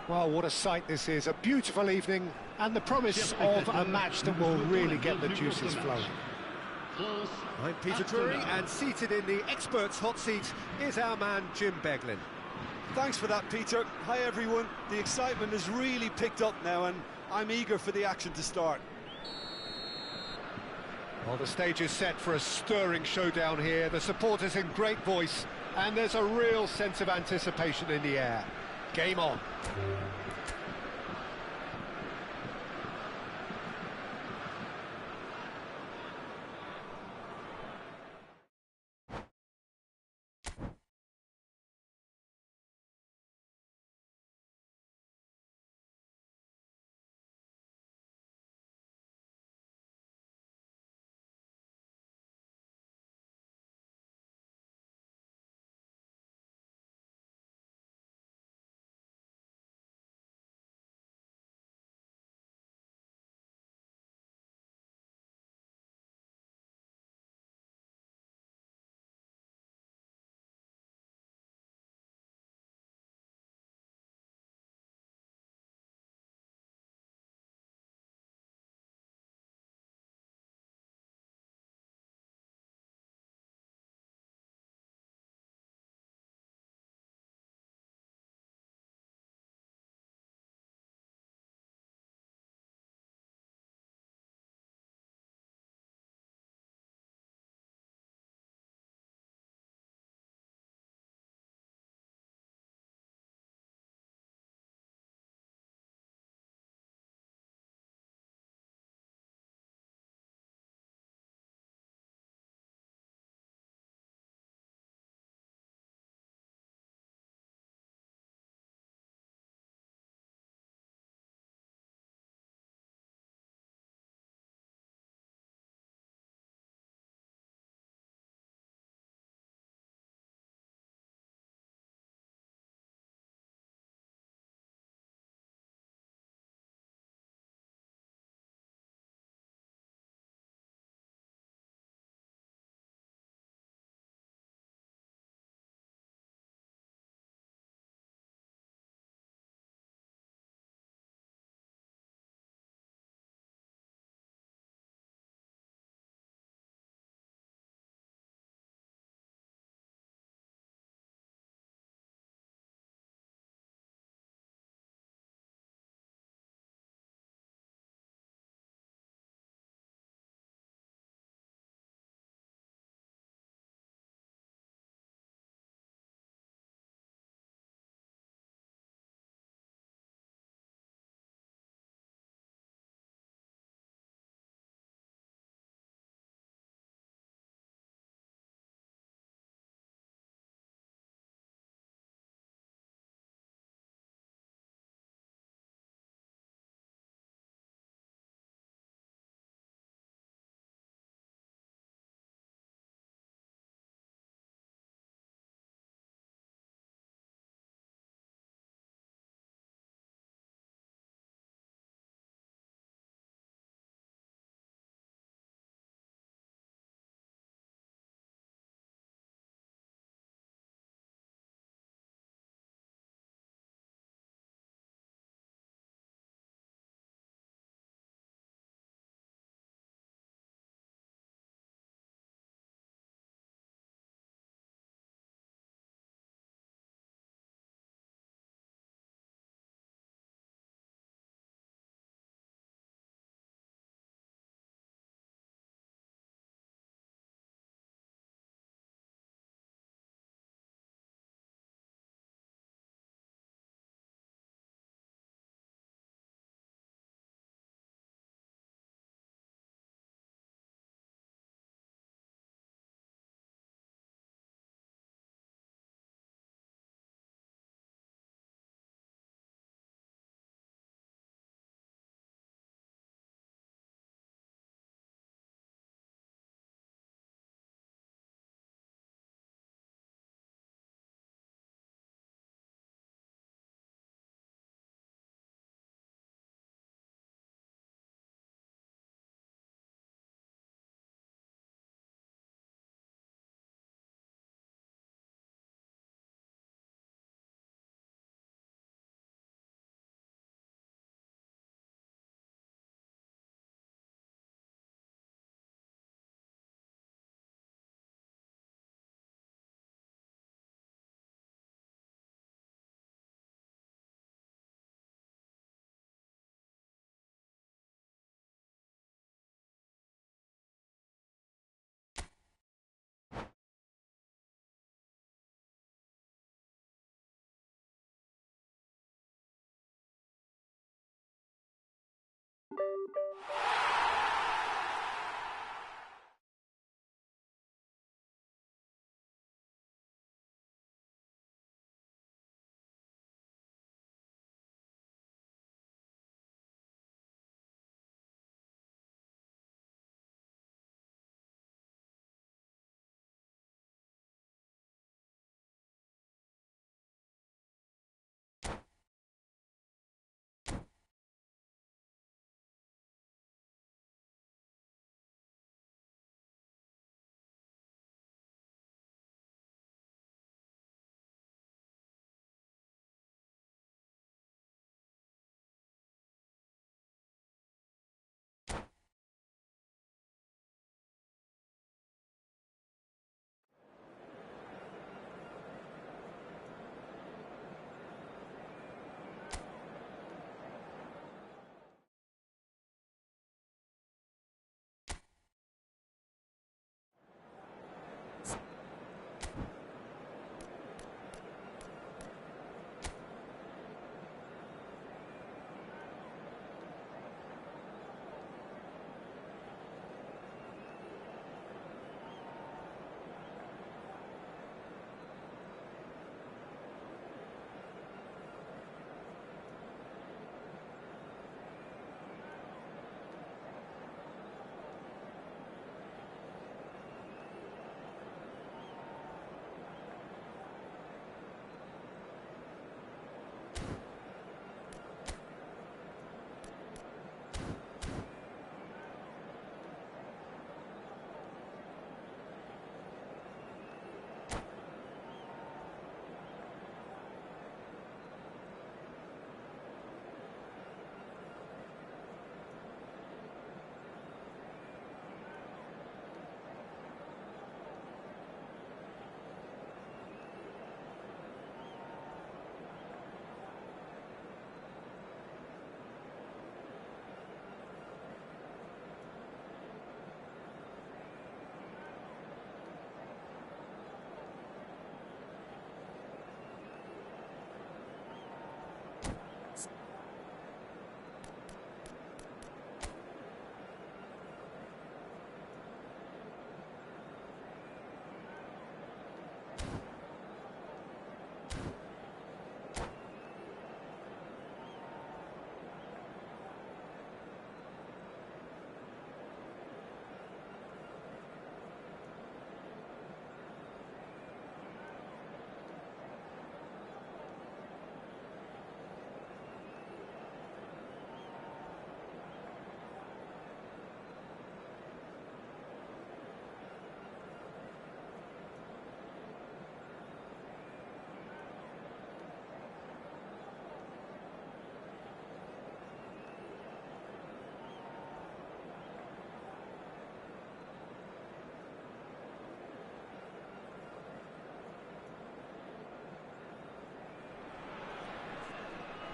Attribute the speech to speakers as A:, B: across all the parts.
A: Well, what a sight this is. A beautiful evening and the promise of a match that will really get the juices flowing. I'm Peter Drury, and seated in the experts' hot seat is our man Jim Beglin.
B: Thanks for that, Peter. Hi, everyone. The excitement has really picked up now, and I'm eager for the action to start.
A: Well, the stage is set for a stirring showdown here. The supporters in great voice, and there's a real sense of anticipation in the air. Game on.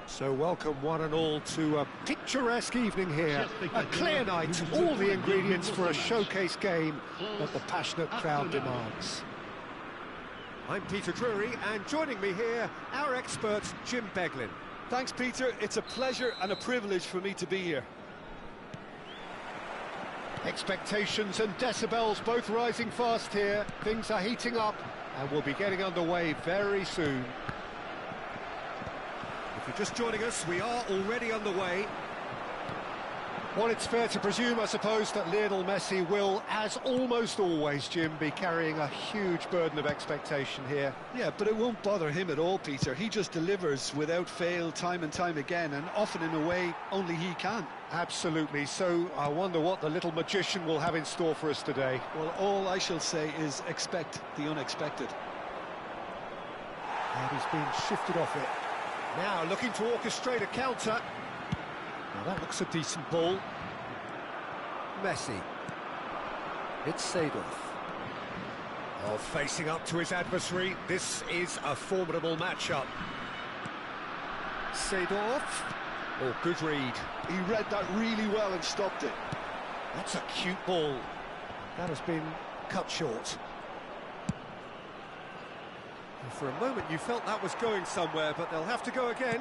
A: So welcome one and all to a picturesque evening here. A clear night, all the ingredients for a showcase game that the passionate crowd demands. I'm Peter Drury, and joining me here, our expert Jim Beglin.
B: Thanks, Peter. It's a pleasure and a privilege for me to be here.
A: Expectations and decibels both rising fast here. Things are heating up, and we'll be getting underway very soon. If you're just joining us, we are already underway. Well, it's fair to presume, I suppose, that Lionel Messi will, as almost always, Jim, be carrying a huge burden of expectation here.
B: Yeah, but it won't bother him at all, Peter. He just delivers without fail time and time again, and often in a way only he can.
A: Absolutely. So I wonder what the little magician will have in store for us today.
B: Well, all I shall say is expect the unexpected.
A: And he's been shifted off it. Now looking to orchestrate a counter. Now that looks a decent ball. Messi. It's Seedorf. Oh, facing up to his adversary. This is a formidable matchup. Seedorf. Oh, good read.
B: He read that really well and stopped it.
A: That's a cute ball. That has been cut short. And for a moment you felt that was going somewhere, but they'll have to go again.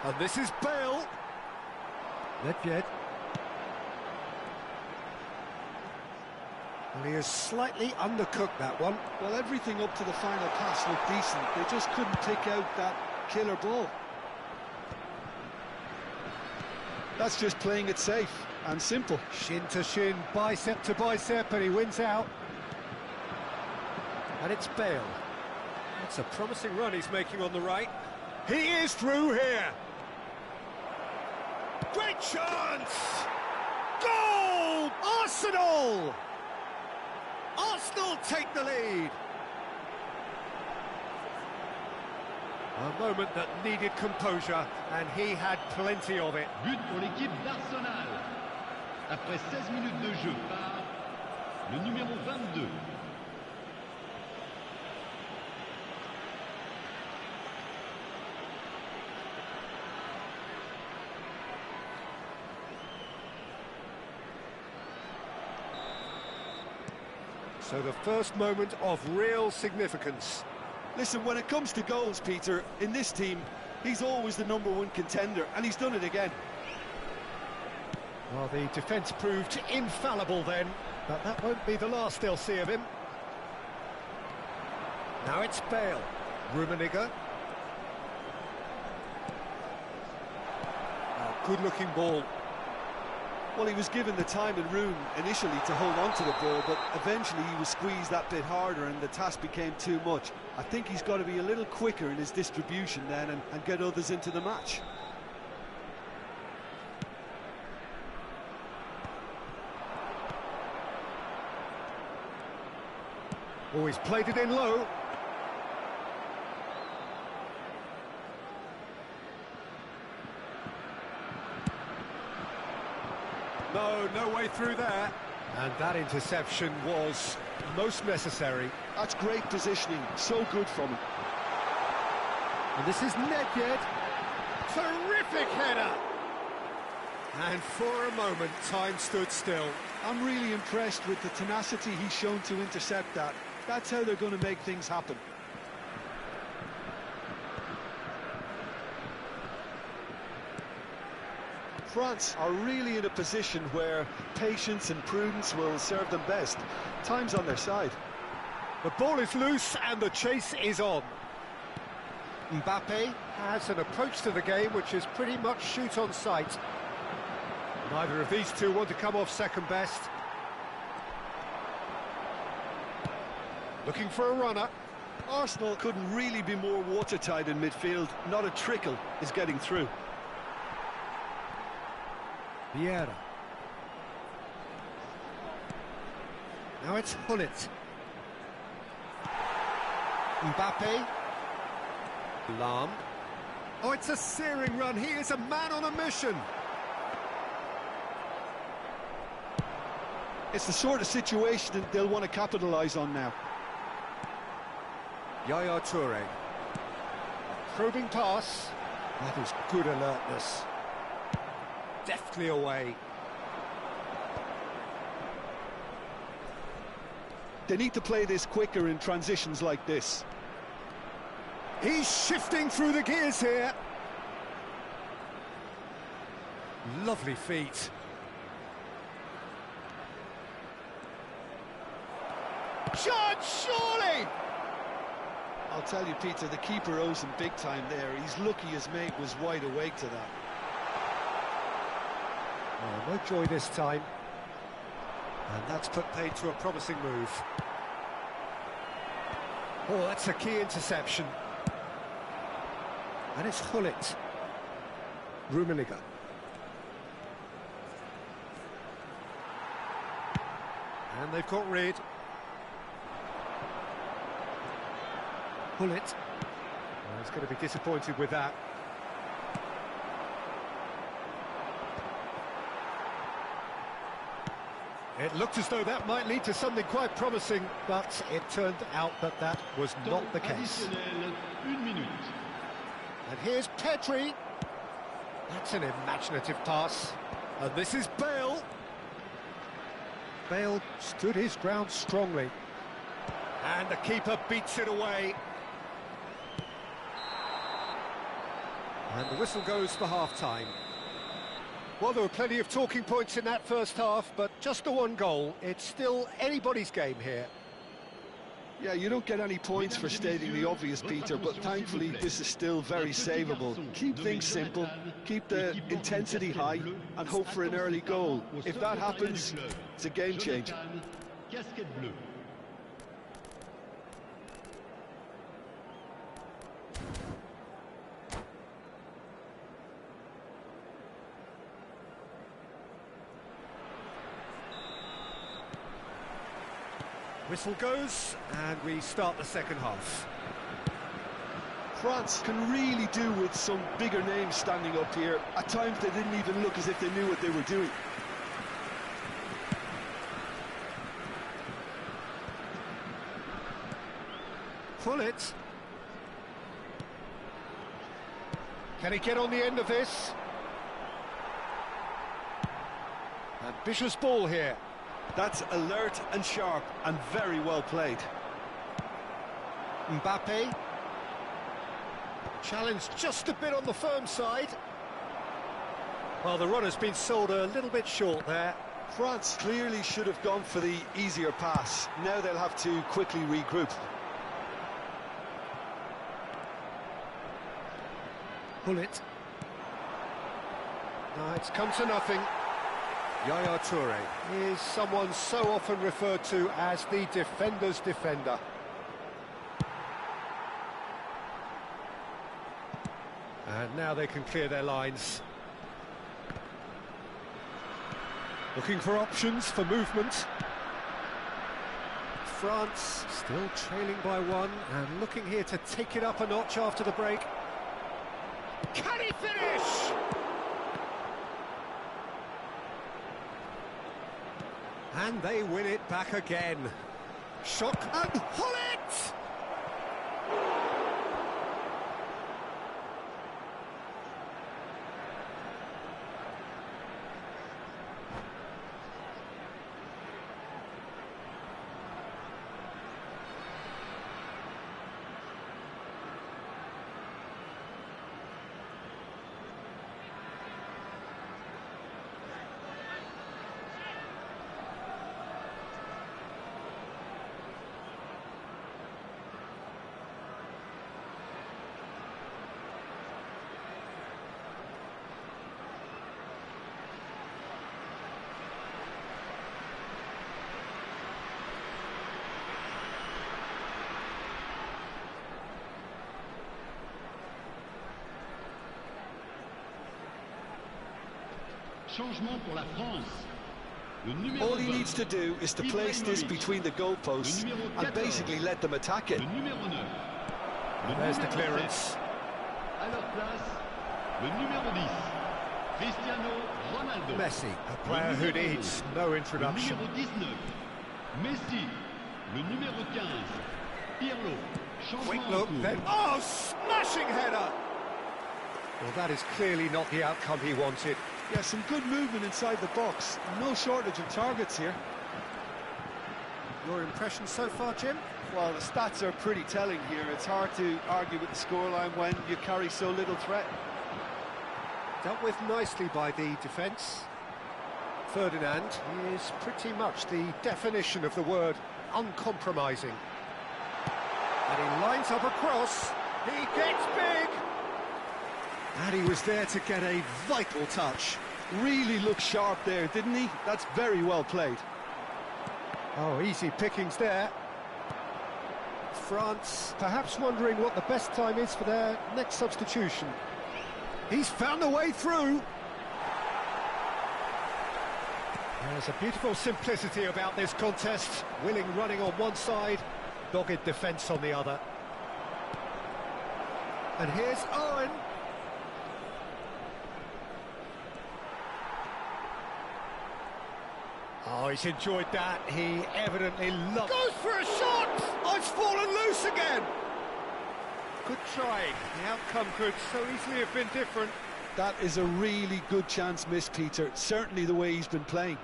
A: And this is Bale. Nedved. And he has slightly undercooked that one.
B: Well, everything up to the final pass looked decent. They just couldn't pick out that killer ball. That's just playing it safe and simple.
A: Shin to shin, bicep to bicep, and he wins out. And it's Bale. That's a promising run he's making on the right. He is through here. Great chance! Goal! Arsenal! Arsenal take the lead. A moment that needed composure, and he had plenty of it.
C: But pour l'équipe d'Arsenal. Après 16 minutes de jeu par le numéro 22.
A: So the first moment of real significance.
B: Listen, when it comes to goals, Peter, in this team, he's always the #1 contender, and he's done it again.
A: Well, the defence proved infallible then, but that won't be the last they'll see of him. Now it's Bale. Rummenigge. Good-looking ball.
B: Well, he was given the time and room initially to hold on to the ball, but eventually he was squeezed that bit harder and the task became too much. I think he's got to be a little quicker in his distribution then and get others into the match.
A: Oh, he's played it in low. No way through there. And that interception was most necessary.
B: That's great positioning, so good from him.
A: And this is Nedved. Terrific header. And for a moment, time stood still.
B: I'm really impressed with the tenacity he's shown to intercept that. That's how they're going to make things happen. France are really in a position where patience and prudence will serve them best. Time's on their side.
A: The ball is loose and the chase is on. Mbappe has an approach to the game which is pretty much shoot on sight. Neither of these two want to come off second best. Looking for a runner.
B: Arsenal couldn't really be more watertight in midfield. Not a trickle is getting through.
A: Vieira. Now it's Hullet. Mbappe. Lahm. Oh, it's a searing run. He is a man on a mission.
B: It's the sort of situation that they'll want to capitalise on now.
A: Yaya Toure. Probing pass. That is good alertness. Deftly away.
B: They need to play this quicker in transitions like this.
A: He's shifting through the gears here. Lovely feet. Shot, surely!
B: I'll tell you, Peter, the keeper owes him big time there. He's lucky his mate was wide awake to that.
A: Oh, no joy this time. And that's put paid to a promising move. Oh, that's a key interception. And it's Hullet. Rummenigge. And they've got rid. Hullet. Well, he's going to be disappointed with that. It looked as though that might lead to something quite promising, but it turned out that that was not the case. And here's Pedri. That's an imaginative pass. And this is Bale. Bale stood his ground strongly. And the keeper beats it away. And the whistle goes for half-time. Well, there were plenty of talking points in that first half, but just the one goal. It's still anybody's game here.
B: Yeah, you don't get any points for stating the obvious, Peter, but thankfully this is still very savable. Keep things simple, keep the intensity high, and hope for an early goal. If that happens, it's a game changer.
A: Whistle goes, and we start the second half.
B: France can really do with some bigger names standing up here. At times they didn't even look as if they knew what they were doing.
A: Pull it. Can he get on the end of this? Ambitious ball here.
B: That's alert and sharp and very well played.
A: Mbappe. Challenged just a bit on the firm side. Well, the runner's been sold a little bit short there.
B: France clearly should have gone for the easier pass. Now they'll have to quickly regroup.
A: Pull it. No, it's come to nothing. Yaya Toure is someone so often referred to as the defender's defender. And now they can clear their lines. Looking for options for movement. France still trailing by one and looking here to take it up a notch after the break. Can he finish? And they win it back again. Shock and Hullet!
C: Changement pour la France.
B: All he needs to do is to place this between the goalposts and basically let them attack it.
A: There's the clearance.
C: À leur place, le numéro 10, Cristiano Ronaldo.
A: Messi, a player who needs no introduction.
C: Le numéro 19, Messi. Le numéro 15, Pirlo.
A: Quick
C: Changement en
A: look,
C: cours.
A: then... Oh, smashing header! Well, that is clearly not the outcome he wanted.
B: Yeah, some good movement inside the box. No shortage of targets here.
A: Your impression so far, Jim?
B: Well, the stats are pretty telling here. It's hard to argue with the scoreline when you carry so little threat.
A: Dealt with nicely by the defence. Ferdinand is pretty much the definition of the word uncompromising. And he lines up a cross. He gets big!
B: And he was there to get a vital touch. Really looked sharp there, didn't he? That's very well played.
A: Oh, easy pickings there. France perhaps wondering what the best time is for their next substitution. He's found a way through. There's a beautiful simplicity about this contest. Willing running on one side, dogged defence on the other. And here's Owen. Oh, he's enjoyed that. He evidently loves... Goes for a shot! Oh, it's fallen loose again! Good try. The outcome could so easily have been different.
B: That is a really good chance missed, Peter. Certainly the way he's been playing.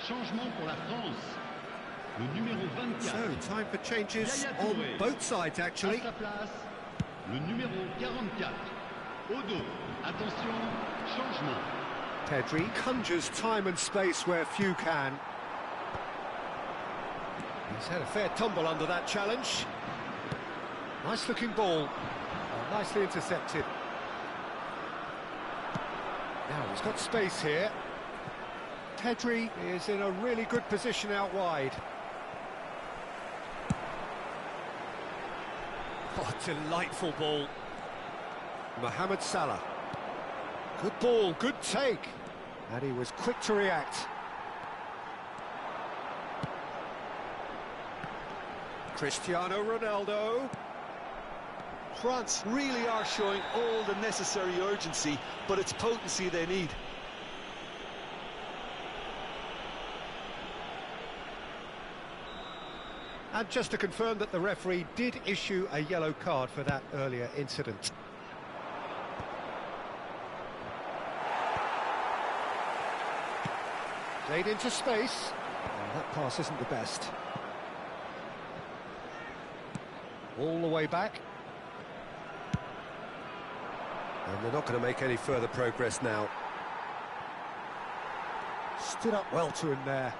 C: Changement pour la France. Le numéro 24.
A: So, time for changes
C: Yaya
A: on
C: Touré.
A: both sides, actually.
C: À sa place, le numéro 44. Au dos. Attention, changement.
A: Pedri conjures time and space where few can. He's had a fair tumble under that challenge. Nice looking ball. Oh, nicely intercepted. Now he's got space here. Pedri is in a really good position out wide. Oh, delightful ball. Mohamed Salah. Good ball, good take. And he was quick to react. Cristiano Ronaldo.
B: France really are showing all the necessary urgency, but it's potency they need.
A: And just to confirm that the referee did issue a yellow card for that earlier incident. Played into space. Oh, that pass isn't the best. All the way back. And they're not going to make any further progress now. Stood up well to him there.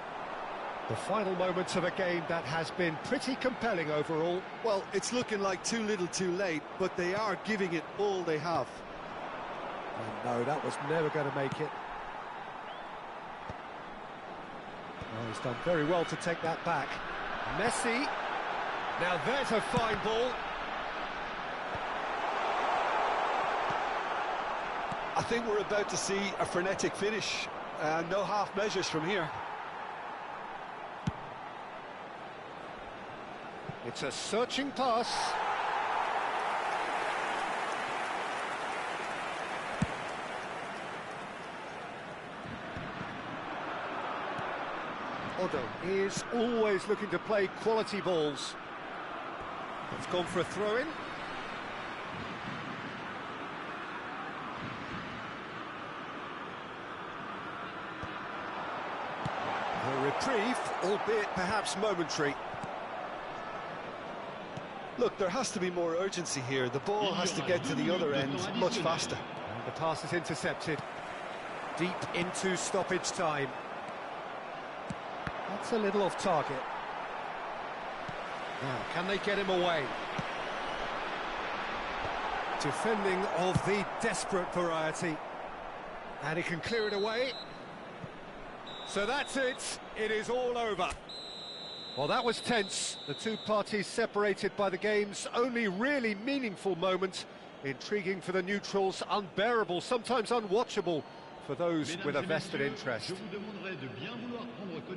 A: The final moments of a game that has been pretty compelling overall.
B: Well, it's looking like too little too late, but they are giving it all they have.
A: Oh, no, that was never going to make it. Oh, he's done very well to take that back. Messi. Now there's a fine ball.
B: I think we're about to see a frenetic finish. No half measures from here.
A: It's a searching pass. Odo is always looking to play quality balls. It's gone for a throw-in. A reprieve, albeit perhaps momentary.
B: Look, there has to be more urgency here. The ball has to get to the other end much faster.
A: And the pass is intercepted. Deep into stoppage time. That's a little off target. Now, can they get him away? Defending of the desperate variety. And he can clear it away. So that's it. It is all over. Well, that was tense. The two parties separated by the game's only really meaningful moment. Intriguing for the neutrals, unbearable, sometimes unwatchable for those with a vested interest.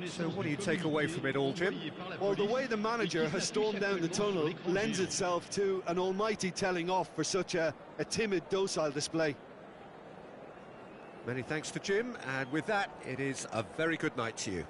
A: So what do you take away from it all, Jim?
B: Well, the way the manager has stormed down the tunnel lends itself to an almighty telling off for such a timid, docile display.
A: Many thanks to Jim, and with that, it is a very good night to you.